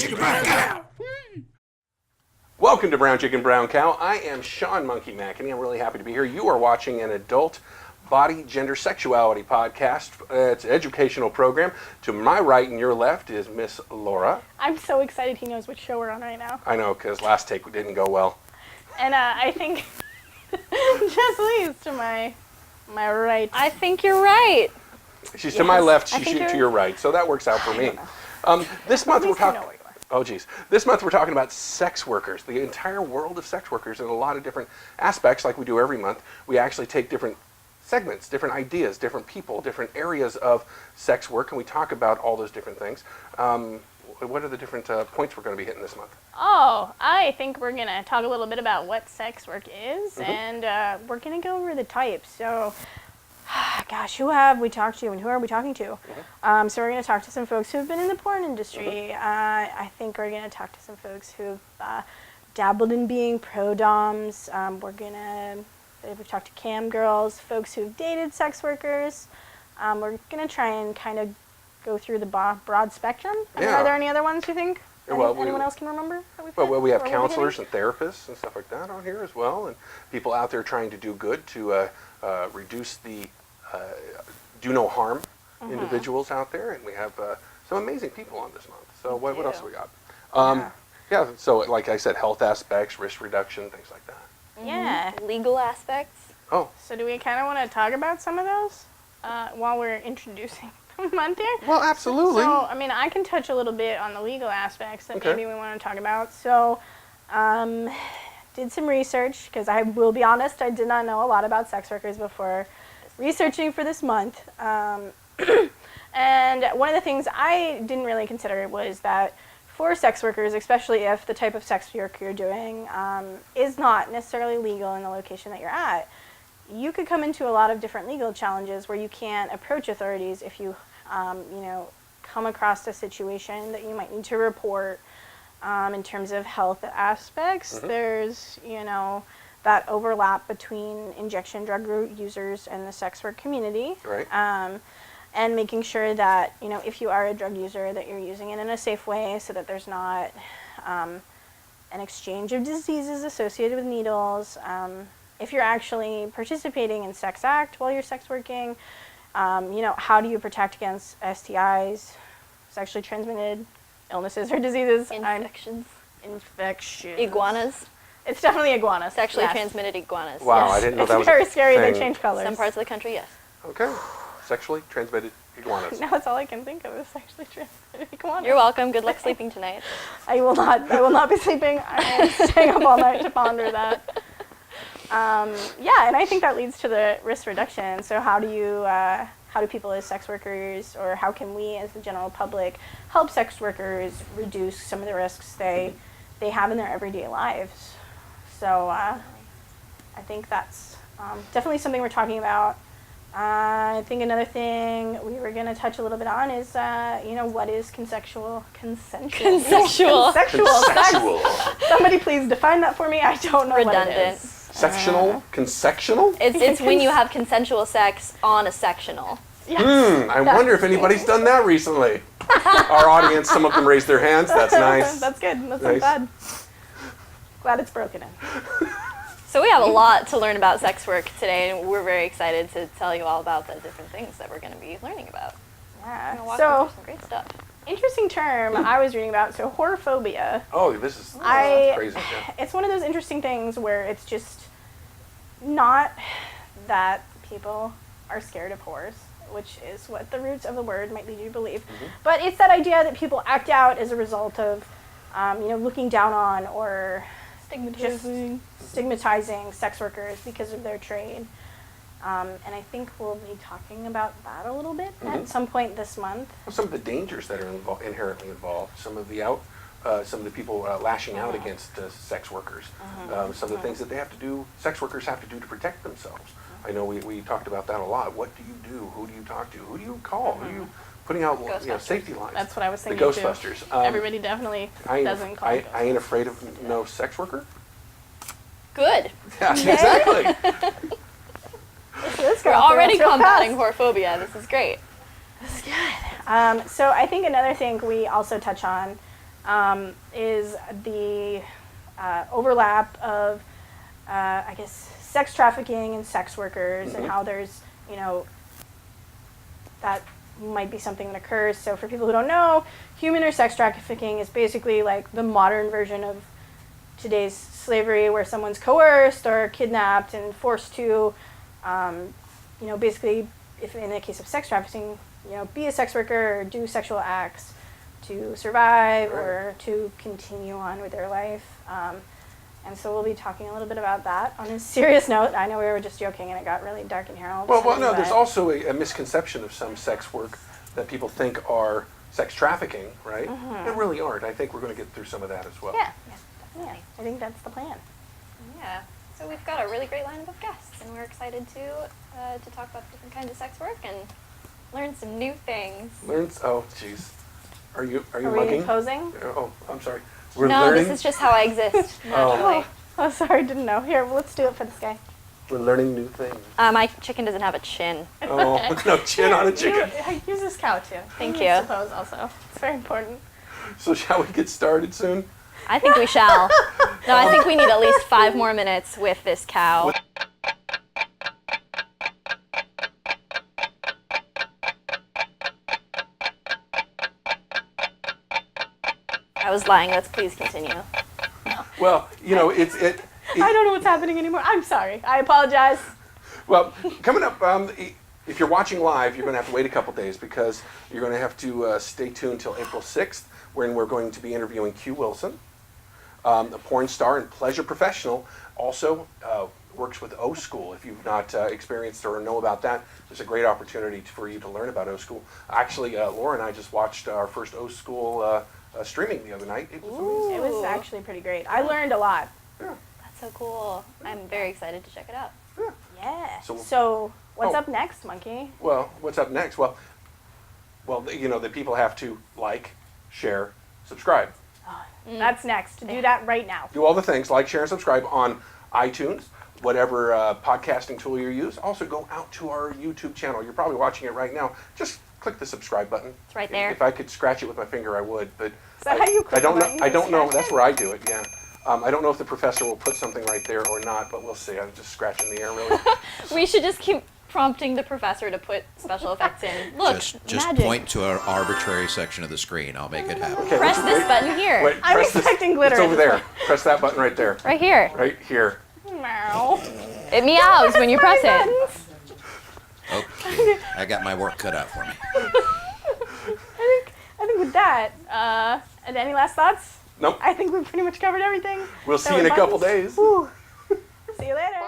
Chicken, Brown Cow. Welcome to Brown Chicken, Brown Cow. I am Sean Monkey McAnee. I'm really happy to be here. You are watching an adult body, gender, sexuality podcast. It's an educational program. To my right and your left is Miss Laura. I'm so excited he knows which show we're on right now. I know, because last take didn't go well. And I think Jessley's to my right. I think you're right. She's to my left, she's to your right, so that works out for me. This month we're talking. Oh geez. This month we're talking about sex workers, the entire world of sex workers in a lot of different aspects, like we do every month. We actually take different segments, different ideas, different people, different areas of sex work, and we talk about all those different things. What are the different points we're going to be hitting this month? Oh, I think we're going to talk a little bit about what sex work is, and we're going to go over the types. So, gosh, who have we talked to and who are we talking to? So we're going to talk to some folks who have been in the porn industry. I think we're going to talk to some folks who've dabbled in being pro-doms. We've talked to cam girls, folks who've dated sex workers. We're going to try and kind of go through the broad spectrum. Are there any other ones you think? Anyone else can remember? We have counselors and therapists and stuff like that on here as well, and people out there trying to do good to reduce the do no harm individuals out there, and we have some amazing people on this month. So what else have we got? So like I said, health aspects, risk reduction, things like that. Yeah. Legal aspects. Oh. So do we kind of want to talk about some of those while we're introducing the month here? Well, absolutely. So, I mean, I can touch a little bit on the legal aspects that maybe we want to talk about. So, did some research, because I will be honest, I did not know a lot about sex workers before researching for this month. And one of the things I didn't really consider was that for sex workers, especially if the type of sex work you're doing is not necessarily legal in the location that you're at, you could come into a lot of different legal challenges where you can't approach authorities if you, come across a situation that you might need to report in terms of health aspects. There's, that overlap between injection drug users and the sex work community. Right. And making sure that, if you are a drug user, that you're using it in a safe way so that there's not an exchange of diseases associated with needles. If you're actually participating in sex act while you're sex working, how do you protect against STIs, sexually transmitted illnesses or diseases? Infections. Iguanas. It's definitely iguanas. Sexually transmitted iguanas. Wow, yes. I didn't know that was very scary. thing. They change colors. Some parts of the country, yes. Okay. Sexually transmitted iguanas. Now that's all I can think of is sexually transmitted iguanas. You're welcome. Good luck sleeping tonight. I will not be sleeping. I am staying up all night to ponder that. And I think that leads to the risk reduction. So how do people as sex workers, or how can we as the general public help sex workers reduce some of the risks they have in their everyday lives? So I think that's definitely something we're talking about. I think another thing we were going to touch a little bit on is, what is consensual sex? Somebody please define that for me. I don't know what it is. Sectional? Consectional? It's when you have consensual sex on a sectional. Yes. I wonder if anybody's done that recently. Our audience, some of them raised their hands. That's nice. That's good. That's not bad. Glad it's broken in. So we have a lot to learn about sex work today, and we're very excited to tell you all about the different things that we're going to be learning about. Yeah. Walk through some great stuff. Interesting term I was reading about. So whorephobia. Oh, this is crazy. Yeah. It's one of those interesting things where it's just not that people are scared of whores, which is what the roots of the word might lead you to believe. But it's that idea that people act out as a result of, looking down on or stigmatizing sex workers because of their trade. And I think we'll be talking about that a little bit at some point this month. Well, some of the dangers that are inherently involved, some of the people lashing out against sex workers, some of the things that sex workers have to do to protect themselves. I know we talked about that a lot. What do you do? Who do you talk to? Who do you call? Who do you putting out safety lines? That's what I was thinking The Ghostbusters. Too. Everybody definitely doesn't call it. I ain't afraid of no sex worker. Good. Yeah, exactly. We're already combating whorephobia. This is great. This is good. So I think another thing we also touch on is the overlap of, I guess, sex trafficking and sex workers, and how there's, that might be something that occurs. So for people who don't know, human or sex trafficking is basically like the modern version of today's slavery, where someone's coerced or kidnapped and forced to, basically, if in the case of sex trafficking, be a sex worker or do sexual acts to survive or to continue on with their life. And so we'll be talking a little bit about that. On a serious note, I know we were just joking and it got really dark in here all of a sudden. Well, no, there's also a misconception of some sex work that people think are sex trafficking, right? They really aren't. I think we're going to get through some of that as well. Yeah, definitely. I think that's the plan. Yeah. So we've got a really great lineup of guests, and we're excited to talk about different kinds of sex work and learn some new things. Oh, jeez. Are you Are mugging? we posing? Oh, I'm sorry. No, learning. this is just how I exist naturally. Oh, sorry, didn't know. Here, let's do it for this guy. We're learning new things. My chicken doesn't have a chin. Oh, no chin on a chicken. Use this cow too. Thank I you. suppose also. It's very important. So shall we get started soon? I think we shall. No, I think we need at least 5 more minutes with this cow. I was lying. Let's please continue. Well, it's I don't know what's happening anymore. I'm sorry. I apologize. Well, coming up, if you're watching live, you're going to have to wait a couple days because you're going to have to stay tuned till April 6th, when we're going to be interviewing Q Wilson, a porn star and pleasure professional. Also works with O School. If you've not experienced or know about that, there's a great opportunity for you to learn about O School. Actually, Laura and I just watched our first O School streaming the other night. It was amazing. It was actually pretty great. I learned a lot. Yeah. That's so cool. I'm very excited to check it out. Yeah. So- So what's up next, Monkey? Well, what's up next? Well, the people have to like, share, subscribe. That's next. Do that right now. Do all the things, like, share, and subscribe on iTunes, whatever podcasting tool you use. Also, go out to our YouTube channel. You're probably watching it right now. Just click the subscribe button. It's right there. If I could scratch it with my finger, I would. But Is that how you click I don't the know. button? I don't know. Scratch That's it? where I do it. Yeah. I don't know if the professor will put something right there or not, but we'll see. I'm just scratching the air, really. We should just keep prompting the professor to put special effects in. Look, Just magic. point to an arbitrary section of the screen. I'll make it happen. Okay, Press wait, this button here. Wait, I'm press this. expecting glitter It's at over this there. point. Press that button right there. Right here. Right here. Meow. It meows when you press it. Okay, I got my work cut out for me. I think with that, and any last thoughts? Nope. I think we've pretty much covered everything. We'll see you in a couple days. Woo. See you later.